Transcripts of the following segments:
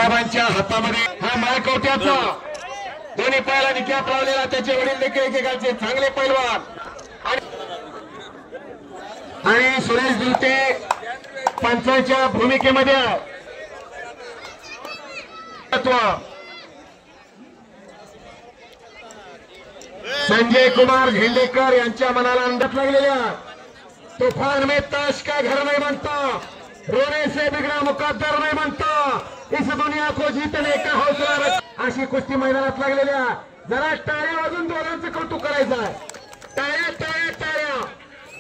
साहेबांच्या हातामध्ये हा माळकवट्याचा दोन्ही पायाला कॅप लावलेला, त्याचे वडील देखील एकेकाचे चांगले पैलवान आणि सुरेश दुलते पंचांच्या भूमिकेमध्ये संजय कुमार झेंडेकर यांच्या मनाला अंदाज लागलेल्या तूफान में ताश का घर नहीं बनता, रोने से बिगड़ा मुकद्दर नहीं बनता, इस दुनिया को जीतने का हौसला रख। अशी कुस्ती मैदानात लागलेल्या जरा टाळ्या वाजून दोघांचं कौतुक करायचं आहे। टाळ्या टाळ्या टाळ्या,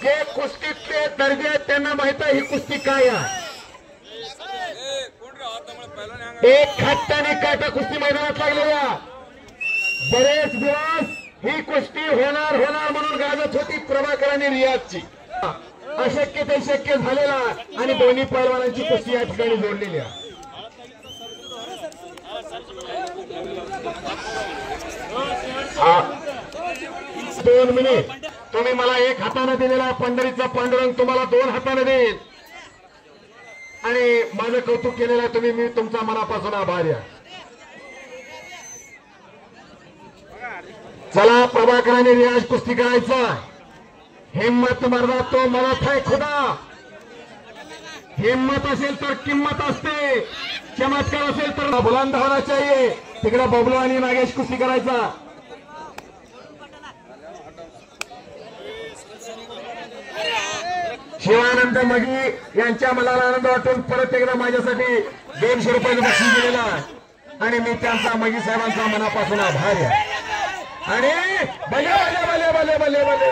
जे कुस्तीतले दर्जे आहेत त्यांना माहित आहे ही कुस्ती काय आहे। एक हट्टाने काटा कुस्ती मैदानात लागलेल्या बरेच दिवस ही कुस्ती होणार होणार म्हणून गाजत होती प्रभाकरांनी रियाजची, अशक्य ते शक्य झालेला आणि दोन्ही पैलवानांची कुस्ती या ठिकाणी जोडलेली आहे। दोन मिनिट तुम्ही मला एक हाताने दिलेला पंढरीचा पांडुरंग तुम्हाला दोन हाताने देईल आणि माझं कौतुक केलेलं आहे तुम्ही, मी तुमचा मनापासून आभारी आहे। चला प्रभाकरांनी रियाज कुस्ती करायचा, हिम्मत मरदा तो मनात है खुदा, हिम्मत असेल तर किंमत असते, चमत्कार असेल तर बुलंद होना चाहिए। तिकडे बबलू आणि नागेश कुस्ती करायचा। शिवानंद मगी यांच्या मनाला आनंद वाटून परत एकदा माझ्यासाठी 200 रुपयाचं बक्षीस दिलेला आणि मी त्यांचा मगी साहेबांचा मनापासून आभारी आहे। आणि भले भले भले भले भले भले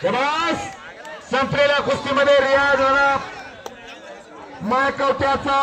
शबास, संपलेल्या कुस्तीमध्ये रियाज माळकवट्याचा